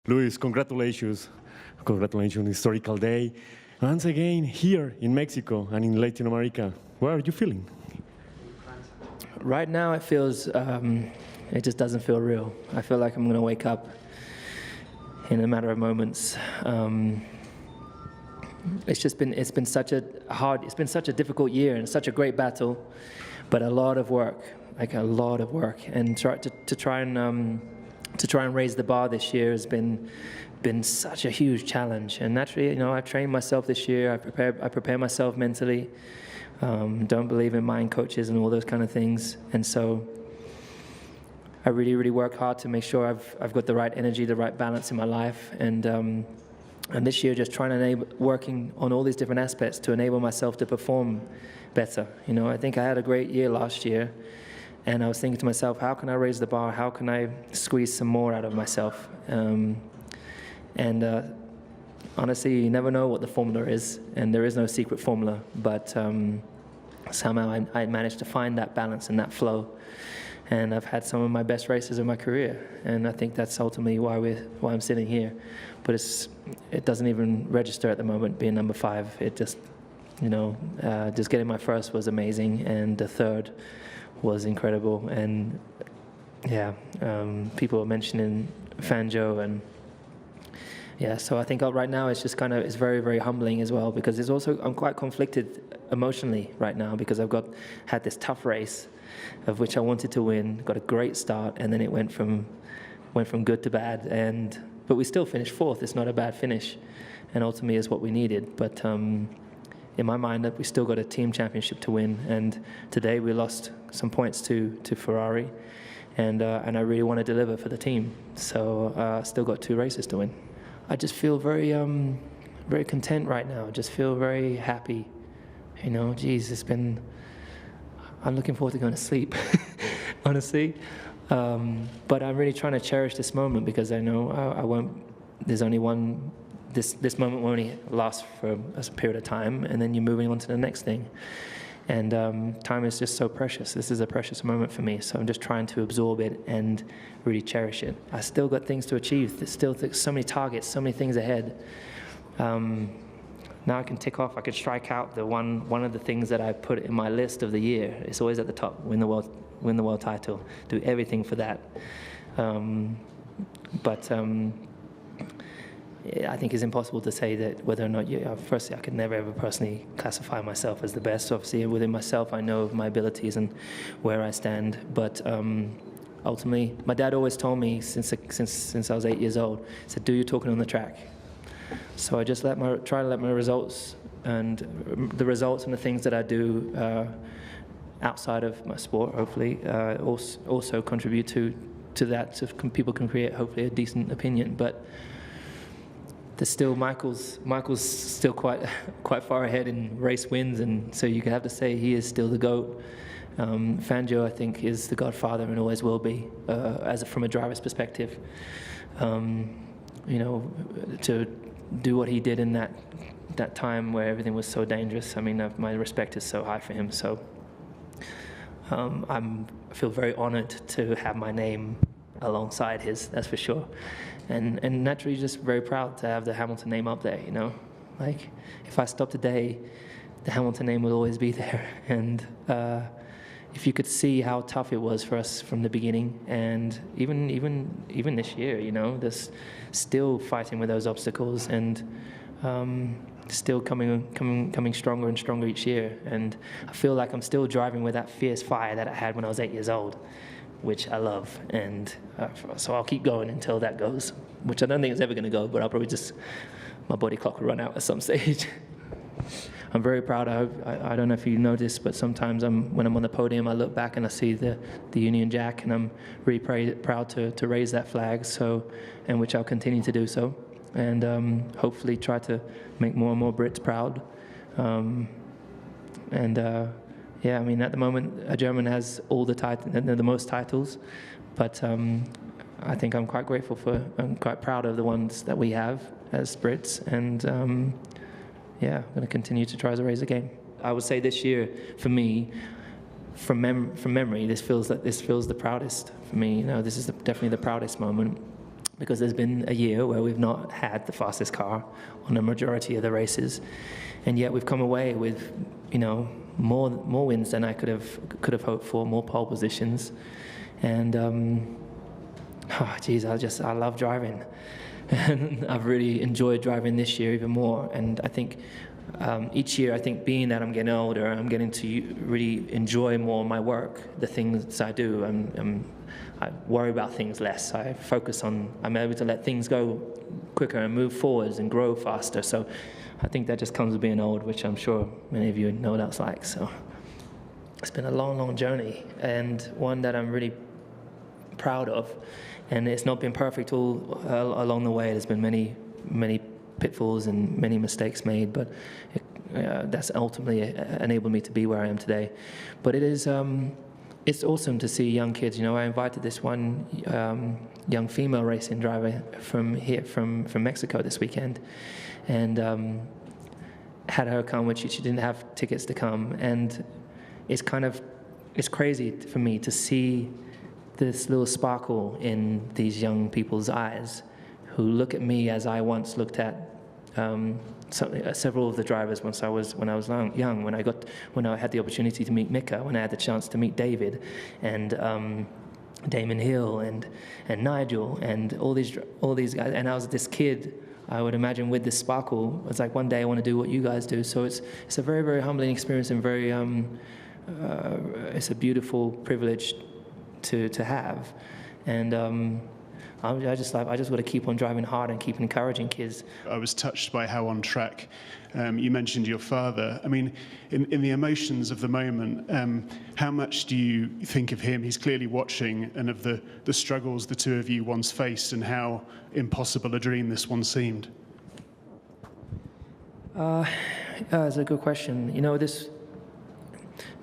Luis, congratulations. Congratulations, historical day. Once again, here in Mexico and in Latin America. What are you feeling? Right now it feels, it just doesn't feel real. I feel like I'm going to wake up in a matter of moments. It's been such a difficult year and such a great battle, but a lot of work, and to try and raise the bar this year has been such a huge challenge. And naturally, you know, I've trained myself this year. I prepare myself mentally. Don't believe in mind coaches and all those kind of things. And so I really work hard to make sure I've got the right energy, the right balance in my life. And this year, just working on all these different aspects to enable myself to perform better. You know, I think I had a great year last year, and I was thinking to myself, how can I raise the bar? How can I squeeze some more out of myself? Honestly, you never know what the formula is, and there is no secret formula, but somehow I managed to find that balance and that flow, and I've had some of my best races of my career, and I think that's ultimately why I'm sitting here. But it doesn't even register at the moment, being number 5. It just, you know, just getting my first was amazing, and the third was incredible. And yeah, people were mentioning Fangio, and yeah, so I think right now it's just it's very humbling as well, because I'm quite conflicted emotionally right now, because had this tough race of which I wanted to win, got a great start, and then it went from good to bad, but we still finished 4th. It's not a bad finish, and ultimately is what we needed. But in my mind, we still got a team championship to win, and today we lost some points to Ferrari, and I really want to deliver for the team. So still got 2 races to win. I just feel very content right now. Just feel very happy. You know, geez, I'm looking forward to going to sleep, honestly. But I'm really trying to cherish this moment, because I know I won't. There's only one. This moment will only last for a period of time, and then you're moving on to the next thing. And time is just so precious. This is a precious moment for me, so I'm just trying to absorb it and really cherish it. I still got things to achieve. There's still so many targets, so many things ahead. Now I can tick off. I could strike out one of the things that I put in my list of the year. It's always at the top: win the world title. Do everything for that. I think it's impossible to say that whether or not firstly, I could never ever personally classify myself as the best. Obviously, within myself, I know of my abilities and where I stand. But ultimately, my dad always told me since I was 8 years old, he said, "Do your talking on the track." So I just try to let my results and the things that I do outside of my sport, hopefully, also contribute to that, so people can create hopefully a decent opinion. But there's still Michael's still quite far ahead in race wins, and so you have to say he is still the GOAT. Fangio, I think, is the godfather and always will be, from a driver's perspective. You know, to do what he did in that time where everything was so dangerous. I mean, my respect is so high for him. So I feel very honored to have my name alongside his, that's for sure. And naturally just very proud to have the Hamilton name up there, you know. Like, if I stop today, the Hamilton name will always be there. And if you could see how tough it was for us from the beginning, and even this year, you know, there's still fighting with those obstacles, and still coming stronger and stronger each year. And I feel like I'm still driving with that fierce fire that I had when I was 8 years old, which I love. And so I'll keep going until that goes, which I don't think it's ever going to go, but I'll probably my body clock will run out at some stage. I'm very proud. I don't know if you noticed, but sometimes when I'm on the podium, I look back and I see the Union Jack, and I'm really proud to raise that flag. So, and which I'll continue to do so, and hopefully try to make more and more Brits proud. Yeah, I mean, at the moment, a German has the most titles, but I think I'm quite grateful I'm quite proud of the ones that we have as Brits, and yeah, I'm going to continue to try to raise the game. I would say this year, for me, from memory, this feels the proudest for me. You know, this is definitely the proudest moment. because there's been a year where we've not had the fastest car on a majority of the races, and yet we've come away with, more wins than I could have hoped for, more pole positions, and I love driving, and I've really enjoyed driving this year even more. And I think each year, being that I'm getting older, I'm getting to really enjoy more my work, the things I do. I worry about things less. I'm able to let things go quicker and move forwards and grow faster. So I think that just comes with being old, which I'm sure many of you know what that's like. So it's been a long, long journey, and one that I'm really proud of. And it's not been perfect all along the way. There's been many, many pitfalls and many mistakes made, but that's ultimately enabled me to be where I am today. But it is, it's awesome to see young kids. I invited this one young female racing driver from Mexico this weekend, and had her come, which she didn't have tickets to come. And it's crazy for me to see this little sparkle in these young people's eyes, who look at me as I once looked at several of the drivers when I was young, when I had the opportunity to meet Mika, when I had the chance to meet David and Damon Hill and Nigel and all these guys. And I was this kid, I would imagine, with this sparkle. It's like, one day I want to do what you guys do. So it's a very, very humbling experience, and very it's a beautiful privilege to have. And I just want to keep on driving hard and keep encouraging kids. I was touched by how on track you mentioned your father. I mean, in the emotions of the moment, how much do you think of him? He's clearly watching, and of the struggles the two of you once faced, and how impossible a dream this one seemed. That's a good question. This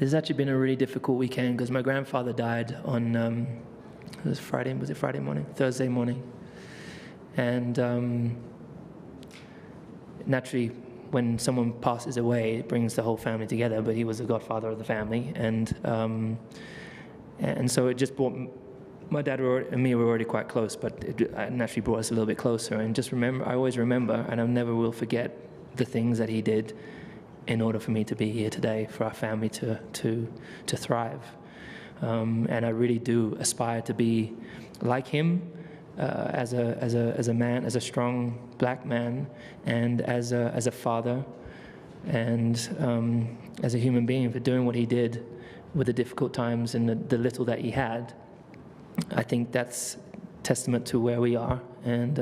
has actually been a really difficult weekend, because my grandfather died on Friday morning? Thursday morning. And naturally, when someone passes away, it brings the whole family together, but he was the godfather of the family. And so it just brought, my dad and me were already quite close, but it naturally brought us a little bit closer. And I always remember, and I never will forget, the things that he did in order for me to be here today, for our family to thrive. And I really do aspire to be like him, as a man, as a strong black man, and as a father, and as a human being, for doing what he did with the difficult times and the little that he had. I think that's testament to where we are, and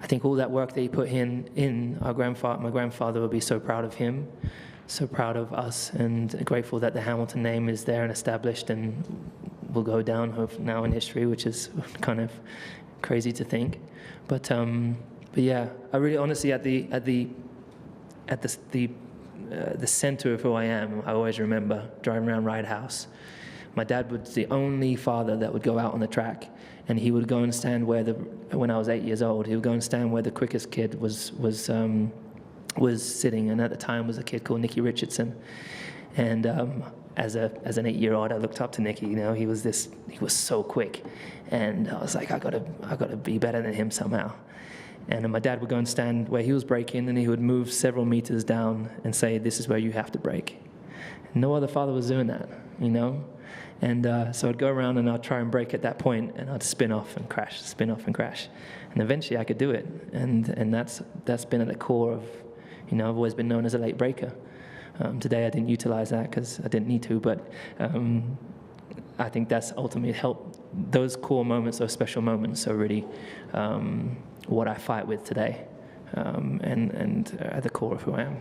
I think all that work that he put in my grandfather would be so proud of him, so proud of us, and grateful that the Hamilton name is there and established and will go down now in history, which is kind of crazy to think. But yeah, I really honestly at the center of who I am, I always remember driving around Ride House. My dad was the only father that would go out on the track, and he would go and stand when I was 8 years old, he would go and stand where the quickest kid was sitting, and at the time was a kid called Nicky Richardson. And as an 8-year-old, I looked up to Nicky. He was so quick, and I was like, I gotta be better than him somehow. And my dad would go and stand where he was braking, and he would move several meters down and say, "This is where you have to brake." No other father was doing that, And so I'd go around and I'd try and brake at that point, and I'd spin off and crash. And eventually I could do it. And that's been at the core of, I've always been known as a late breaker. Today I didn't utilize that because I didn't need to, but I think that's ultimately helped. Those core moments, those special moments are really what I fight with today, and at the core of who I am.